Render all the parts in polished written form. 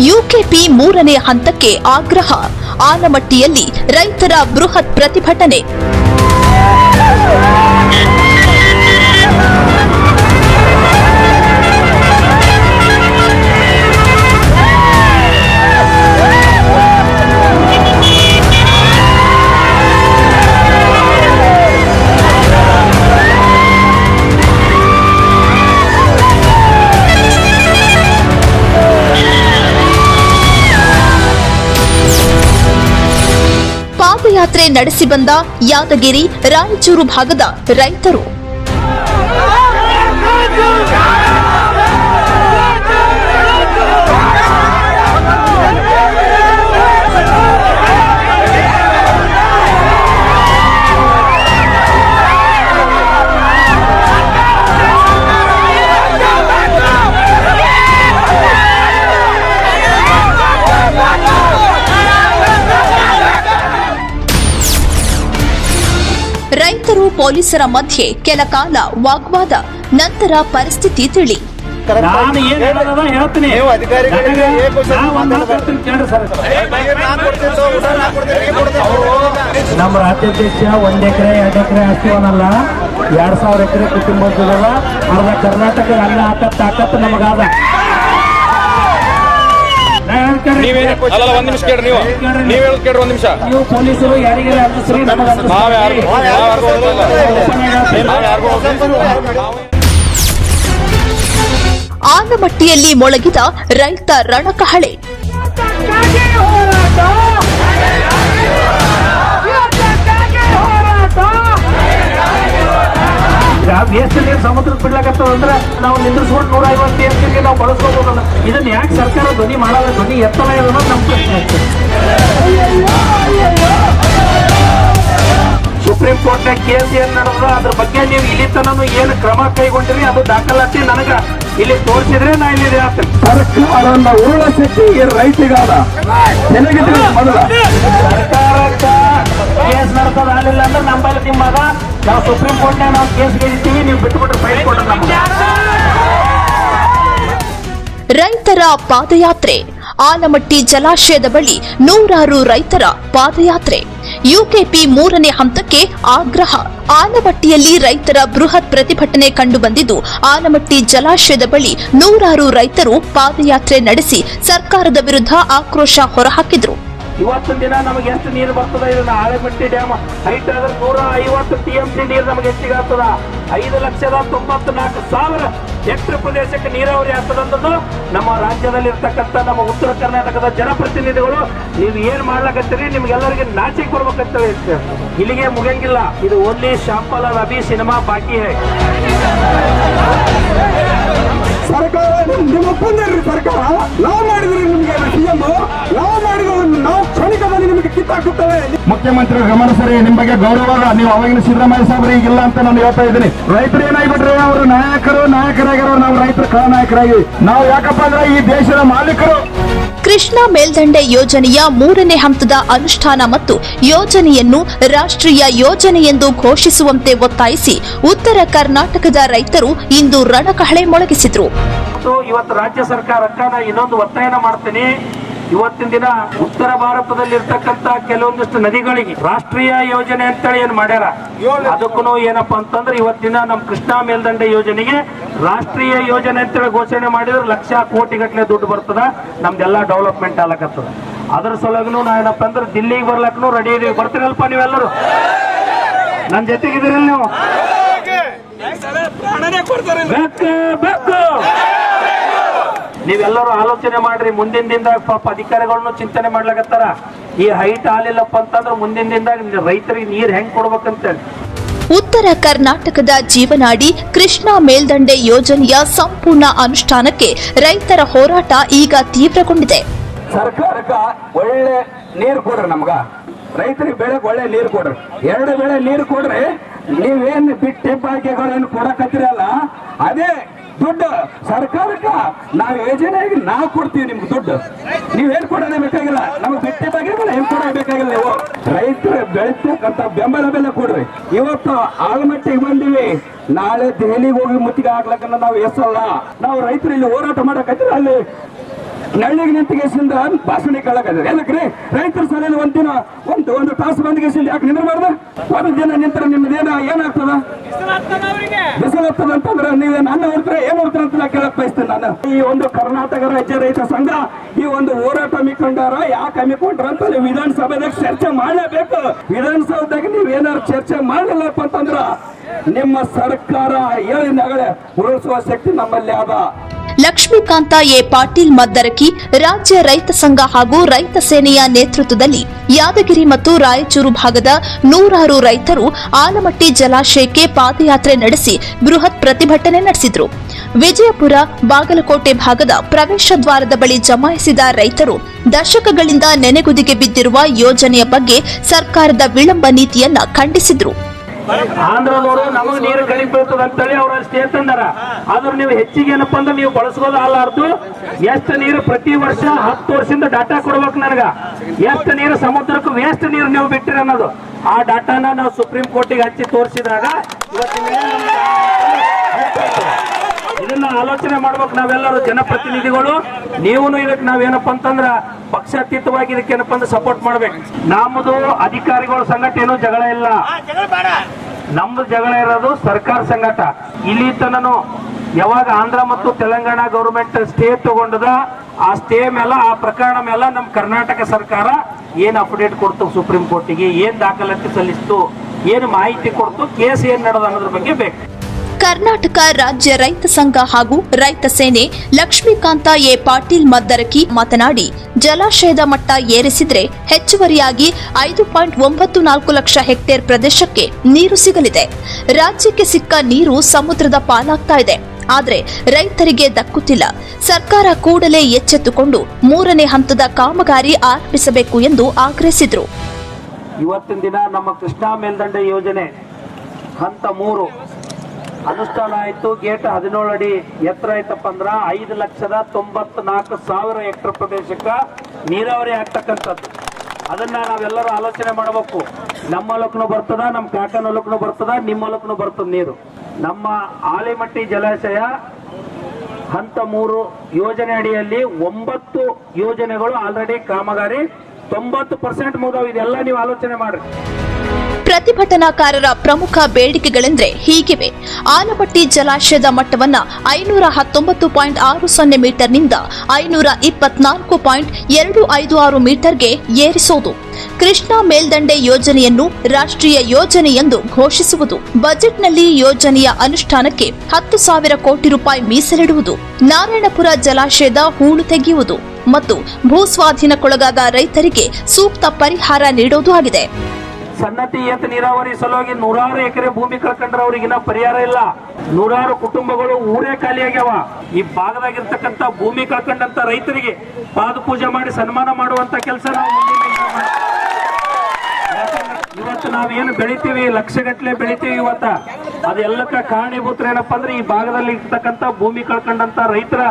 UKP ಮೂರನೇ ಹಂತಕ್ಕೆ ಆಗ್ರಹ, ಆಲಮಟ್ಟಿಯಲ್ಲಿ ರೈತರ ಬೃಹತ್ ಪ್ರತಿಭಟನೆ. ಪಾದಯಾತ್ರೆ ನಡೆಸಿ ಬಂದ ಯಾದಗಿರಿ, ರಾಯಚೂರು ಭಾಗದ ರೈತರು. ರೈತರು ಪೊಲೀಸರ ಮಧ್ಯೆ ಕೆಲ ಕಾಲ ವಾಗ್ವಾದ, ನಂತರ ಪರಿಸ್ಥಿತಿ ತಿಳಿ. ನಮ್ಮ ರಾಜ್ಯಾಧ್ಯಕ್ಷ 1 ಎಕರೆ 2 ಎಕರೆ ಅಷ್ಟೇನಲ್ಲ, 2000 ಎಕರೆ ಕುಟುಂಬದಲ್ಲ, ಅರ್ಧ ಕರ್ನಾಟಕ ಅನ್ನ ಹಾಕತ್ ನಮಗಾದ. ನೀವು ಪೊಲೀಸರು ಯಾರಿಗಾರ ಅಂದಿಸ್ರಿ, ಆಲಮಟ್ಟಿಯಲ್ಲಿ ಮೊಳಗಿದ ರೈತ ರಣಕಹಳೆ. ವೇಸ್ಟ್ ನೀರು ಸಮುದ್ರಕ್ಕೆ ಬಿಡ್ಲಾಕತ್ತದ ಅಂದ್ರೆ ನಾವು ನಿಂದ್ರಿಸ್ಕೊಂಡು 150 ಎಕರೆಗೆ ನಾವು ಬಳಸ್ಕೋಬೋದಲ್ಲ. ಇದನ್ನ ಯಾಕೆ ಸರ್ಕಾರ ಧ್ವನಿ ಮಾಡಲ್ಲ? ಧ್ವನಿ ಎತ್ತಲ ಇರೋದು ನಮ್ಮ ಪ್ರಶ್ನೆ ಆಗ್ತದೆ. ಸುಪ್ರೀಂ ಕೋರ್ಟ್ ನ ಕೇಸ್ ಏನ್ ನಡೆದ ಅದ್ರ ಬಗ್ಗೆ ನೀವು ಇಲ್ಲಿ ತನೂ ಏನು ಕ್ರಮ ಕೈಗೊಂಡ್ರಿ ಅದು ದಾಖಲಾತಿ ನನಗ ಇಲ್ಲಿ ತೋರಿಸಿದ್ರೆ ನಾ ಇಲ್ಲಿ ಆಗ್ತೇನೆ. ಸರ್ಕಾರನ್ನ ಉರುಳಿಸಿ ರೈತಿಗಾದ ಮೊದಲ ಸರ್ಕಾರಕ್ಕ ಕೇಸ್ ನಡೆಸೋದು ಆಗಲಿಲ್ಲ ಅಂದ್ರೆ ನಮ್ಮಲ್ಲಿ ನಿಮ್ಮದ ನಾವು ಸುಪ್ರೀಂ ಕೋರ್ಟ್ ನ ನಾವು ಕೇಸ್ ಗೆಲ್ತೀವಿ, ನೀವು ಬಿಟ್ಟುಬಿಟ್ರೆ ಫೈಲ್ ಕೊಡ್ರಿ ನಮ್ಗೆ. ರೈತರ ಪಾದಯಾತ್ರೆ. ಆಲಮಟ್ಟಿ ಜಲಾಶಯದ ಬಳಿ ನೂರಾರು ರೈತರ ಪಾದಯಾತ್ರೆ. ಯುಕೆಪಿ ಮೂರನೇ ಹಂತಕ್ಕೆ ಆಗ್ರಹ. ಆಲಮಟ್ಟಿಯಲ್ಲಿ ರೈತರ ಬೃಹತ್ ಪ್ರತಿಭಟನೆ ಕಂಡುಬಂದಿದ್ದು, ಆಲಮಟ್ಟಿ ಜಲಾಶಯದ ಬಳಿ ನೂರಾರು ರೈತರು ಪಾದಯಾತ್ರೆ ನಡೆಸಿ ಸರ್ಕಾರದ ವಿರುದ್ಧ ಆಕ್ರೋಶ ಹೊರಹಾಕಿದ್ರು. ಇವತ್ತಿನ ದಿನ ನಮಗೆ ಎಷ್ಟು ನೀರು ಬರ್ತದ? ಇದನ್ನ ಆಲಮಟ್ಟಿ ಡ್ಯಾಮ್ ಹೈಟ್ ಆದ್ರೆ 150 TMC ನೀರು ನಮಗೆ ಹೆಚ್ಚಿಗೆ ಆಗ್ತದ. 5,94,000 ಹೆಕ್ಟರ್ ಪ್ರದೇಶಕ್ಕೆ ನೀರಾವರಿ ಆಗ್ತದಂದ್ರೂ ನಮ್ಮ ರಾಜ್ಯದಲ್ಲಿ ಇರ್ತಕ್ಕಂಥ ನಮ್ಮ ಉತ್ತರ ಕರ್ನಾಟಕದ ಜನಪ್ರತಿನಿಧಿಗಳು ನೀವು ಏನ್ ಮಾಡ್ಲಕತ್ತೀರಿ, ನಿಮ್ಗೆಲ್ಲರಿಗೆ ನಾಚಿಕೆ ಬರ್ಬೇಕಂತ ಇಲ್ಲಿಗೆ ಮುಗಿಯಂಗಿಲ್ಲ. ಇದು ಓನ್ಲಿ ಶಾಂಪಲ್ ಅಭಿ ಸಿನಿಮಾ ಬಾಕಿ ಹೈ. ಸರ್ಕಾರ ನಿಮ್ಮ ಒಪ್ಪಂದ್ರಿ, ಸರ್ಕಾರ ನಾವು ಮಾಡಿದ್ರಿ ನಿಮ್ಗೆ ಸಿಎಂ, ನಾವು ಮಾಡಿದ್ರು ನಾವು ಕ್ಷಣಿಕದಲ್ಲಿ ನಿಮಗೆ ಕಿತ್ತಾಕುತ್ತೇವೆ. ಮುಖ್ಯಮಂತ್ರಿ ಗಮನ ಸರಿ, ನಿಮ್ ಬಗ್ಗೆ ಗೌರವ. ನೀವು ಅವಾಗಿನ ಸಿದ್ದರಾಮಯ್ಯ ಸಾಹೇಬ್ರು ಈಗಿಲ್ಲ ಅಂತ ನಾನು ಹೇಳ್ತಾ ಇದ್ದೀನಿ. ರೈತರು ಏನಾಗ್ಬಿಟ್ರೆ ಅವರು ನಾಯಕರಾಗಿರೋ, ನಾವು ರೈತರ ಖಳನಾಯಕರಾಗಿ ನಾವು ಯಾಕಪ್ಪ ಅಂದ್ರೆ ಈ ದೇಶದ ಮಾಲೀಕರು. ಕೃಷ್ಣಾ ಮೇಲ್ದಂಡೆ ಯೋಜನೆಯ ಮೂರನೇ ಹಂತದ ಅನುಷ್ಠಾನ ಮತ್ತು ಯೋಜನೆಯನ್ನು ರಾಷ್ಟ್ರೀಯ ಯೋಜನೆ ಎಂದು ಘೋಷಿಸುವಂತೆ ಒತ್ತಾಯಿಸಿ ಉತ್ತರ ಕರ್ನಾಟಕದ ರೈತರು ಇಂದು ರಣಕಹಳೆ ಮೊಳಗಿಸಿದ್ರು. ಇವತ್ತು ರಾಜ್ಯ ಸರ್ಕಾರಕ್ಕೆ ನಾ ಇನ್ನೊಂದು ಒತ್ತಾಯನ ಮಾಡ್ತೀನಿ. ಇವತ್ತಿನ ದಿನ ಉತ್ತರ ಭಾರತದಲ್ಲಿ ಇರ್ತಕ್ಕಂತ ಕೆಲವೊಂದಿಷ್ಟು ನದಿಗಳಿಗೆ ರಾಷ್ಟ್ರೀಯ ಯೋಜನೆ ಅಂತೇಳಿ ಏನ್ ಮಾಡ್ಯಾರ, ಅದಕ್ಕೂ ಏನಪ್ಪಾ ಅಂತಂದ್ರೆ ಇವತ್ತಿನ ನಮ್ಮ ಕೃಷ್ಣಾ ಮೇಲ್ದಂಡೆ ಯೋಜನೆಗೆ ರಾಷ್ಟ್ರೀಯ ಯೋಜನೆ ಅಂತೇಳಿ ಘೋಷಣೆ ಮಾಡಿದ್ರೆ ಲಕ್ಷ ಕೋಟಿ ಗಟ್ಟಲೆ ದುಡ್ಡು ಬರ್ತದ, ನಮ್ದೆಲ್ಲ ಡೆವಲಪ್ಮೆಂಟ್ ಆಗ್ಲಕತ್ತದ. ಅದ್ರ ಸಲುವಾಗಿ ನಾ ಏನಪ್ಪಾ ಅಂದ್ರೆ ದಿಲ್ಲಿಗೆ ಬರ್ಲಕ್ಕೂ ರೆಡಿ ಇದೀವಿ. ಬರ್ತೀರಲ್ಪ ನೀವೆಲ್ಲರೂ? ನನ್ನ ಜೊತೆಗಿದ್ದೀರಲ್ಲ ನೀವು? ನೀವೆಲ್ಲರೂ ಆಲೋಚನೆ ಮಾಡ್ರಿ. ಮುಂದಿನ ದಿನದಾಗ ಪಾಪ ಅಧಿಕಾರಿಗಳನ್ನು ಚಿಂತನೆ ಮಾಡ್ಲಾಕತ್ತಾರ. ಈ ಹೈಟ್ ಆಲಿಲ್ಲಪ್ಪ ಅಂತಂದ್ರೆ ಮುಂದಿನ ದಿನದಾಗ ರೈತರಿಗೆ ನೀರ್ ಹೆಂಗ್ ಕೊಡ್ಬೇಕಂತೇಳಿ. ಉತ್ತರ ಕರ್ನಾಟಕದ ಜೀವನಾಡಿ ಕೃಷ್ಣಾ ಮೇಲ್ದಂಡೆ ಯೋಜನೆಯ ಸಂಪೂರ್ಣ ಅನುಷ್ಠಾನಕ್ಕೆ ರೈತರ ಹೋರಾಟ ಈಗ ತೀವ್ರಗೊಂಡಿದೆ. ಸರ್ಕಾರಕ್ಕ ಒಳ್ಳೆ ನೀರು ಕೊಡ್ರಿ, ನಮ್ಗ ರೈತರಿಗೆ ಬೆಳೆಗೆ ಒಳ್ಳೆ ನೀರು ಕೊಡ್ರಿ. 2 ಬೆಳೆ ನೀರು ಕೊಡ್ರಿ. ನೀವೇನು ಬಿಟ್ಟಿ ಭಾಗ್ಯಗಳೇನು ಕೊಡಕತ್ತಿರಲ್ಲ ಅದೇ ದುಡ್ಡು ಸರ್ಕಾರಕ್ಕ ನಾವು ಯೋಜನೆಗೆ ನಾವು ಕೊಡ್ತೀವಿ. ನಿಮ್ಗೆ ದುಡ್ಡು ನೀವೇನ್ ಕೊಡೋದೇ ಬೇಕಾಗಿಲ್ಲ, ನಮ್ಗೆ ಬಿಟ್ಟಿ ಭಾಗ್ಯಗಳು ಏನ್ ಕೊಡಬೇಕಾಗಿಲ್ಲ. ನೀವು ರೈತರು ಬೆಳೆಸ್ತಕ್ಕಂಥ ಬೆಂಬಲ ಬೆಲೆ ಕೊಡ್ರಿ. ಇವತ್ತು ಆಲಮಟ್ಟಿಗೆ ಬಂದಿವಿ, ನಾಳೆ ದೆಹಲಿಗೆ ಹೋಗಿ ಮುತ್ತಿಗೆ ಹಾಕ್ಲಕ್ಕ ನಾವು ಎಸಲ್ಲ. ನಾವು ರೈತರು ಇಲ್ಲಿ ಹೋರಾಟ ಮಾಡಕತ್ತಿರ ಅಲ್ಲಿ ನಳ್ಳಿಗೆ ನಿಂತಿಗೆಸಿಂದ ಭಾಷಣ ಕೇಳಕ್ಕಾದ್ರೆ ಏನಕ್ರಿ ರೈತರ ಸಲಹೆ ಒಂದಿನ ಒಂದು ತಾಸು ಬಂದಿಗೆಸಿಂದ ಯಾಕೆ ನಿಂದ್ರಬಾರ್ದು? ಒಂದು ದಿನ ನಿಂತರ ನಿಮ್ದೇನ ಏನಾಗ್ತದ? ಬಿಸಿಲು ಆಗ್ತದ ಅಂತಂದ್ರೆ ನೀವೇನು ಅನ್ನ ಹೊಡ್ತಾರೆ ಏನ್ ಹೊಡ್ತಾರೆ ಅಂತ ಕೇಳಕ್ ಬಯಸ್ತೇನೆ ನಾನು. ಈ ಒಂದು ಕರ್ನಾಟಕ ರಾಜ್ಯ ರೈತ ಸಂಘ ಈ ಒಂದು ಹೋರಾಟ ಹಮ್ಮಿಕೊಂಡಾರ, ಯಾಕೆ ಹಮ್ಮಿಕೊಂಡ್ರ ಅಂತ ವಿಧಾನಸಭೆದಾಗ ಚರ್ಚೆ ಮಾಡಲೇಬೇಕು. ವಿಧಾನಸೌಧದಾಗ ನೀವ್ ಏನಾದ್ರು ಚರ್ಚೆ ಮಾಡಲಿಲ್ಲಪ್ಪ ಅಂತಂದ್ರ ನಿಮ್ಮ ಸರ್ಕಾರ ಹೇಳಿದಾಗಲೇ ಉಳಿಸುವ ಶಕ್ತಿ ನಮ್ಮಲ್ಲಿ ಅದ. ಲಕ್ಷ್ಮೀಕಾಂತ ಎ ಪಾಟೀಲ್ ಮದ್ದರಕಿ ರಾಜ್ಯ ರೈತ ಸಂಘ ಹಾಗೂ ರೈತ ಸೇನೆಯ ನೇತೃತ್ವದಲ್ಲಿ ಯಾದಗಿರಿ ಮತ್ತು ರಾಯಚೂರು ಭಾಗದ ನೂರಾರು ರೈತರು ಆಲಮಟ್ಟಿ ಜಲಾಶಯಕ್ಕೆ ಪಾದಯಾತ್ರೆ ನಡೆಸಿ ಬೃಹತ್ ಪ್ರತಿಭಟನೆ ನಡೆಸಿದರು. ವಿಜಯಪುರ, ಬಾಗಲಕೋಟೆ ಭಾಗದ ಪ್ರವೇಶ ದ್ವಾರದ ಬಳಿ ಜಮಾಯಿಸಿದ ರೈತರು ದಶಕಗಳಿಂದ ನೆನೆಗುದಿಗೆ ಬಿದ್ದಿರುವ ಯೋಜನೆಯ ಬಗ್ಗೆ ಸರ್ಕಾರದ ವಿಳಂಬ ನೀತಿಯನ್ನ ಖಂಡಿಸಿದ್ರು. ಆಂಧ್ರದವರು ನಮಗೆ ನೀರು ಕಡಿಮೆ ಬೀಳ್ತದ ಅಂತೇಳಿ ಅವ್ರ ಸ್ಟೇ ತಂದಾರ. ಆದ್ರೆ ನೀವು ಹೆಚ್ಚಿಗೆ ಏನಪ್ಪಾ ಅಂದ್ರೆ ನೀವು ಬಳಸ್ಕೋದು ಅಲ್ಲಾರ್ದು ಎಷ್ಟು ನೀರು ಪ್ರತಿ ವರ್ಷ 10 ವರ್ಷದಿಂದ ಡಾಟಾ ಕೊಡ್ಬೇಕು ನನಗ. ಎಷ್ಟು ನೀರು ಸಮುದ್ರಕ್ಕೂ ವೇಸ್ಟ್ ನೀರು ನೀವು ಬಿಟ್ಟಿರಿ ಅನ್ನೋದು ಆ ಡಾಟಾನ ನಾವು ಸುಪ್ರೀಂ ಕೋರ್ಟಿಗೆ ಹಚ್ಚಿ ತೋರಿಸಿದಾಗ ಇದನ್ನ ಆಲೋಚನೆ ಮಾಡ್ಬೇಕು ನಾವೆಲ್ಲರೂ ಜನಪ್ರತಿನಿಧಿಗಳು. ನೀವು ಇದಕ್ಕೆ ನಾವೇನಪ್ಪ ಅಂತಂದ್ರ ಪಕ್ಷಾತೀತವಾಗಿ ಇದಕ್ಕೆ ಏನಪ್ಪ ಅಂದ್ರೆ ಸಪೋರ್ಟ್ ಮಾಡ್ಬೇಕು. ನಮ್ಮದು ಅಧಿಕಾರಿಗಳ ಸಂಘಟ ಏನೂ ಜಗಳ ಇಲ್ಲ, ನಮ್ದು ಜಗಳ ಇರೋದು ಸರ್ಕಾರ ಸಂಘಟ. ಇಲ್ಲಿ ತನನು ಯಾವಾಗ ಆಂಧ್ರ ಮತ್ತು ತೆಲಂಗಾಣ ಗೌರ್ಮೆಂಟ್ ಸ್ಟೇ ತಗೊಂಡದ ಆ ಸ್ಟೇ ಮೇಲೆ ಆ ಪ್ರಕರಣ ಮೇಲೆ ನಮ್ಮ ಕರ್ನಾಟಕ ಸರ್ಕಾರ ಏನ್ ಅಪ್ಡೇಟ್ ಕೊಡ್ತು ಸುಪ್ರೀಂ ಕೋರ್ಟಿಗೆ, ಏನ್ ದಾಖಲಾತಿ ಸಲ್ಲಿಸ್ತು, ಏನು ಮಾಹಿತಿ ಕೊಡ್ತು, ಕೇಸ್ ಏನ್ ನಡೆದ ಅನ್ನೋದ್ರ ಬಗ್ಗೆ ಬೇಕು. ಕರ್ನಾಟಕ ರಾಜ್ಯ ರೈತ ಸಂಘ ಹಾಗೂ ರೈತ ಸೇನೆ ಲಕ್ಷ್ಮೀಕಾಂತ ಎ ಪಾಟೀಲ್ ಮದ್ದರಕಿ ಮಾತನಾಡಿ, ಜಲಾಶಯದ ಮಟ್ಟ ಏರಿಸಿದ್ರೆ ಹೆಚ್ಚುವರಿಯಾಗಿ 5.94 ಲಕ್ಷ ಹೆಕ್ಟೇರ್ ಪ್ರದೇಶಕ್ಕೆ ನೀರು ಸಿಗಲಿದೆ. ರಾಜ್ಯಕ್ಕೆ ಸಿಕ್ಕ ನೀರು ಸಮುದ್ರದ ಪಾಲಾಗ್ತಾ ಇದೆ, ಆದರೆ ರೈತರಿಗೆ ದಕ್ಕುತ್ತಿಲ್ಲ. ಸರ್ಕಾರ ಕೂಡಲೇ ಎಚ್ಚೆತ್ತುಕೊಂಡು 3ನೇ ಹಂತದ ಕಾಮಗಾರಿ ಆರಂಭಿಸಬೇಕು ಎಂದು ಆಗ್ರಹಿಸಿದರು. ಇವತ್ತಿನ ದಿನ ನಮ್ಮ ಕೃಷ್ಣಾ ಮೇಲ್ದಂಡೆ ಯೋಜನೆ ಹಂತ 3 ಅನುಷ್ಠಾನ ಆಯ್ತು. ಗೇಟ್ 17 ಅಡಿ ಎತ್ತರ ಆಯ್ತಪ್ಪ ಅಂದ್ರ 5,94,000 ಹೆಕ್ಟರ್ ಪ್ರದೇಶಕ್ಕ ನೀರಾವರಿ ಆಗ್ತಕ್ಕಂಥದ್ದು. ಅದನ್ನ ನಾವೆಲ್ಲರೂ ಆಲೋಚನೆ ಮಾಡಬೇಕು. ನಮ್ಮ ಹೊಲಕ್ಕೂ ಬರ್ತದ, ನಮ್ಮ ಕಾಕನ ಹೊಲಕ್ಕೂ ಬರ್ತದ, ನಿಮ್ಮ ಹೊಲಕ್ಕೂ ಬರ್ತದ ನೀರು. ನಮ್ಮ ಆಲಿಮಟ್ಟಿ ಜಲಾಶಯ ಹಂತ 3 ಯೋಜನೆ ಅಡಿಯಲ್ಲಿ 9 ಯೋಜನೆಗಳು ಆಲ್ರೆಡಿ ಕಾಮಗಾರಿ 90% ಮುಗಿದವು. ಇದೆಲ್ಲ ನೀವು ಆಲೋಚನೆ ಮಾಡ್ರಿ. ಪ್ರತಿಭಟನಾಕಾರರ ಪ್ರಮುಖ ಬೇಡಿಕೆಗಳೆಂದರೆ ಹೀಗಿವೆ. ಆಲಮಟ್ಟಿ ಜಲಾಶಯದ ಮಟ್ಟವನ್ನ 519.60 ಮೀಟರ್ನಿಂದ 524.256 ಮೀಟರ್ಗೆ ಏರಿಸುವುದು, ಕೃಷ್ಣಾ ಮೇಲ್ದಂಡೆ ಯೋಜನೆಯನ್ನು ರಾಷ್ಟ್ರೀಯ ಯೋಜನೆ ಎಂದು ಘೋಷಿಸುವುದು, ಬಜೆಟ್ನಲ್ಲಿ ಯೋಜನೆಯ ಅನುಷ್ಠಾನಕ್ಕೆ 10,000 ಕೋಟಿ ರೂಪಾಯಿ ಮೀಸಲಿಡುವುದು, ನಾರಾಯಣಪುರ ಜಲಾಶಯದ ಹೂಳು ತೆಗೆಯುವುದು ಮತ್ತು ಭೂಸ್ವಾಧೀನಕ್ಕೊಳಗಾದ ರೈತರಿಗೆ ಸೂಕ್ತ ಪರಿಹಾರ ನೀಡುವುದು ಆಗಿದೆ. ಸನ್ನತಿ ಏತ ನೀರಾವರಿ ಸಲುವಾಗಿ 100 ಎಕರೆ ಭೂಮಿ ಕಳ್ಕೊಂಡ್ರ ಅವ್ರಿಗಿನ್ನ ಪರಿಹಾರ ಇಲ್ಲ. 100 ಕುಟುಂಬಗಳು ಊರೇ ಖಾಲಿಯಾಗ್ಯಾವ. ಈ ಭಾಗದಾಗಿರ್ತಕ್ಕಂಥ ಭೂಮಿ ಕಳ್ಕೊಂಡಂತ ರೈತರಿಗೆ ಪಾದ ಪೂಜೆ ಮಾಡಿ ಸನ್ಮಾನ ಮಾಡುವಂತ ಕೆಲಸ ನಾವು ಇವತ್ತು ನಾವೇನು ಬೆಳಿತೀವಿ, ಲಕ್ಷಗಟ್ಟಲೆ ಬೆಳಿತೀವಿ ಇವತ್ತ, ಅದೆಲ್ಲಕ್ಕ ಕಾರಣೀಭೂತ ಏನಪ್ಪಾ ಅಂದ್ರೆ ಈ ಭಾಗದಲ್ಲಿ ಇರ್ತಕ್ಕಂಥ ಭೂಮಿ ಕಳ್ಕೊಂಡಂತ ರೈತರ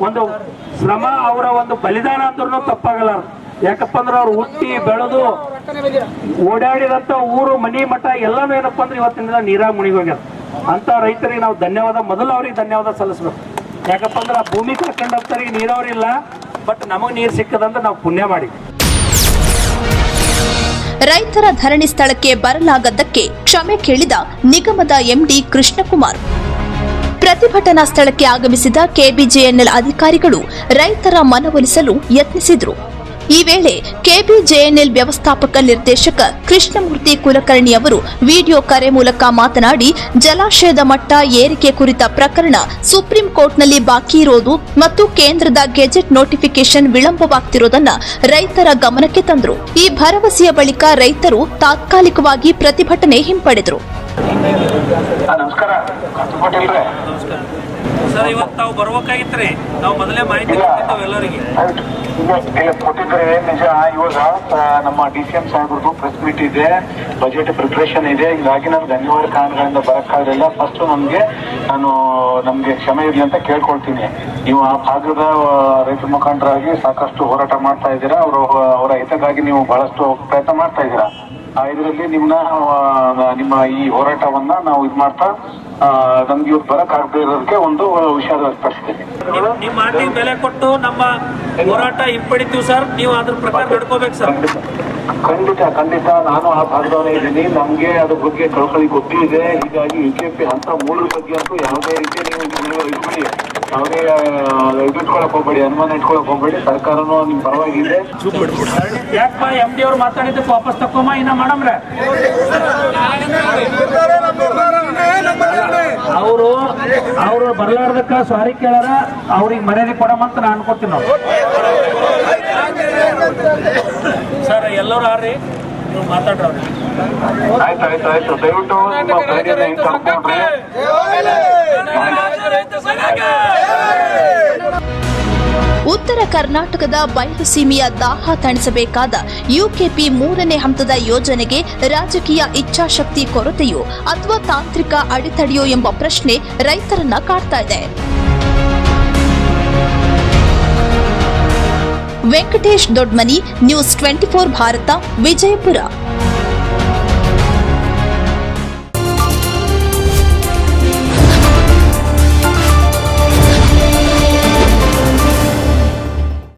ಒಂದು ಶ್ರಮ, ಅವರ ಒಂದು ಬಲಿದಾನ ಅಂದ್ರೂ ತಪ್ಪಾಗಲ್ಲ. ಯಾಕಪ್ಪ ಅಂದ್ರೆ ಅವ್ರು ಹುಟ್ಟಿ ಬೆಳೆದು ಓಡಾಡಿದಂತ ಊರು ಮನಿ ಮಠ ಎಲ್ಲಾನು ಏನಪ್ಪಾ ಅಂದ್ರೆ ಇವತ್ತಿನ ನೀರಾಗ ಮುಣಿಗೋಗ್ಯಾರ. ಅಂತ ರೈತರಿಗೆ ನಾವು ಧನ್ಯವಾದ, ಮೊದಲು ಅವ್ರಿಗೆ ಧನ್ಯವಾದ ಸಲ್ಲಿಸ್ಬೇಕು. ಯಾಕಪ್ಪ ಅಂದ್ರೆ ಆ ಭೂಮಿ ಕಳ್ಕೊಂಡಂತರಿಗೆ ನೀರಾವರಿ ಇಲ್ಲ, ಬಟ್ ನಮಗ್ ನೀರು ಸಿಕ್ಕದಂತ ನಾವು ಪುಣ್ಯ ಮಾಡಿ. ರೈತರ ಧರಣಿ ಸ್ಥಳಕ್ಕೆ ಬರಲಾಗದ್ದಕ್ಕೆ ಕ್ಷಮೆ ಕೇಳಿದ ನಿಗಮದ ಎಂಡಿ ಕೃಷ್ಣಕುಮಾರ್. ಪ್ರತಿಭಟನಾ ಸ್ಥಳಕ್ಕೆ ಆಗಮಿಸಿದ ಕೆಬಿಜೆಎನ್ಎಲ್ ಅಧಿಕಾರಿಗಳು ರೈತರ ಮನವೊಲಿಸಲು ಯತ್ನಿಸಿದರು. ಈ ವೇಳೆ ಕೆಬಿಜೆಎನ್ಎಲ್ ವ್ಯವಸ್ಥಾಪಕ ನಿರ್ದೇಶಕ ಕೃಷ್ಣಮೂರ್ತಿ ಕುಲಕರ್ಣಿ ಅವರು ವಿಡಿಯೋ ಕರೆ ಮೂಲಕ ಮಾತನಾಡಿ, ಜಲಾಶಯದ ಮಟ್ಟ ಏರಿಕೆ ಕುರಿತ ಪ್ರಕರಣ ಸುಪ್ರೀಂ ಕೋರ್ಟ್ನಲ್ಲಿ ಬಾಕಿ ಇರೋದು ಮತ್ತು ಕೇಂದ್ರದ ಗೆಜೆಟ್ ನೋಟಿಫಿಕೇಶನ್ ವಿಳಂಬವಾಗ್ತಿರೋದನ್ನ ರೈತರ ಗಮನಕ್ಕೆ ತಂದರು. ಈ ಭರವಸೆಯ ಬಳಿಕ ರೈತರು ತಾತ್ಕಾಲಿಕವಾಗಿ ಪ್ರತಿಭಟನೆ ಹಿಂಪಡೆದರು. ನಮಸ್ಕಾರ ಸರ್, ಇವತ್ತು ತಾವು ಬರ್ಬೇಕಾಗಿತ್ರಿ, ನಾವು ಮೊದಲೇ ಮಾಹಿತಿ ಕೊಟ್ಟಿದ್ದೇವೆ ಎಲ್ಲರಿಗೆ. ಕೊಟ್ಟಿದ್ರೆ ನಿಜ. ಇವಾಗ ನಮ್ಮ DCM ಸಾಹೇಬ್ರದ್ದು ಪ್ರೆಸ್ ಮೀಟ್ ಇದೆ, ಬಜೆಟ್ ಪ್ರಿಪರೇಷನ್ ಇದೆ. ಹೀಗಾಗಿ ನಮ್ಗೆ ಅನಿವಾರ್ಯ ಕಾರಣಗಳಿಂದ ಬರಕ್ಕಾಗಲಿಲ್ಲ. ಫಸ್ಟ್ ನಮ್ಗೆ ಕ್ಷಮೆ ಇರಲಿ ಅಂತ ಕೇಳ್ಕೊಳ್ತೀನಿ. ನೀವು ಆ ಭಾಗದ ರೈತ ಮುಖಂಡರಾಗಿ ಸಾಕಷ್ಟು ಹೋರಾಟ ಮಾಡ್ತಾ ಇದ್ದೀರಾ. ಅವರ ಹಿತಕ್ಕಾಗಿ ನೀವು ಬಹಳಷ್ಟು ಪ್ರಯತ್ನ ಮಾಡ್ತಾ ಇದ್ದೀರಾ. ಇದರಲ್ಲಿ ನಿಮ್ಮ ಈ ಹೋರಾಟವನ್ನ ನಾವು ಇದು ಮಾಡ್ತಾ ನಮ್ಗೆ ಇವತ್ತು ಬರಕ್ ಆಗದೆ ಇರೋದಕ್ಕೆ ಒಂದು ವಿಷಾದ ವ್ಯಕ್ತಪಡಿಸ್ತೀನಿ. ನಿಮ್ಮ ಮಾತಿಗೆ ಬೆಲೆ ಕೊಟ್ಟು ನಮ್ಮ ಹೋರಾಟ ಹಿಂಪಡಿತೀವಿ ಸರ್. ನೀವು ಅದ್ರ ಪ್ರಕಾರ ನಡ್ಕೋಬೇಕು ಸರ್. ಖಂಡಿತ ನಾನು ಆ ಭಾಗದವನೇ ಇದ್ದೀನಿ. ನಮ್ಗೆ ಅದ್ರ ಬಗ್ಗೆ ಕಳಕಳಿ ಗೊತ್ತಿದೆ. ಹೀಗಾಗಿ UKP ಅಂತ ಮೂಲ ಬಗ್ಗೆ ಅಂತೂ ಯಾವುದೇ ರೀತಿ ನೀವು ಇಟ್ಕೊಳ್ಳಿ, ಯಾವುದೇ ಇಟ್ಕೊಳಕ್ ಹೋಗ್ಬೇಡಿ, ಅನುಮಾನ ಇಟ್ಕೊಳಕ್ ಹೋಗ್ಬೇಡಿ. ಸರ್ಕಾರನೂ ನಿಮ್ ಪರವಾಗಿದೆ. ಯಾಕಪ್ಪ MD ಅವ್ರು ಮಾತಾಡಿದ್ದಕ್ಕೆ ವಾಪಸ್ ತಕ್ಕೊಮ್ಮ ಇನ್ನ ಮಾಡಮ್ರೆ. ಅವರು ಬರ್ಲಾರ್ದಕ್ಕ ಸಾರಿ ಕೇಳಾರ, ಅವ್ರಿಗೆ ಮರ್ಯಾದೆ ಕೊಡಮಂತ ನಾನು ಅನ್ಕೋತೀನಿ. ನಾವು ಸರ್ ಎಲ್ಲರೂ ಆರ್ರಿ, ನೀವು ಮಾತಾಡ್ರಿ. ಆಯ್ತು ದಯವಿಟ್ಟು ನಿಮ್ಮ ಧೈರ್ಯನ ಹಿಂಗ್ ಕರ್ಕೊಂಡ್ರೆ. ಉತ್ತರ ಕರ್ನಾಟಕದ ಬಯಲುಸೀಮೆಯ ದಾಹ ತಣಿಸಬೇಕಾದ UKP 3ನೇ ಹಂತದ ಯೋಜನೆಗೆ ರಾಜಕೀಯ ಇಚ್ಛಾಶಕ್ತಿ ಕೊರತೆಯೋ ಅಥವಾ ತಾಂತ್ರಿಕ ಅಡೆತಡೆಯೋ ಎಂಬ ಪ್ರಶ್ನೆ ರೈತರನ್ನ ಕಾಡ್ತಾ ಇದೆ. ವೆಂಕಟೇಶ್ ದೊಡ್ಮನಿ, ನ್ಯೂಸ್ 24 ಭಾರತ, ವಿಜಯಪುರ.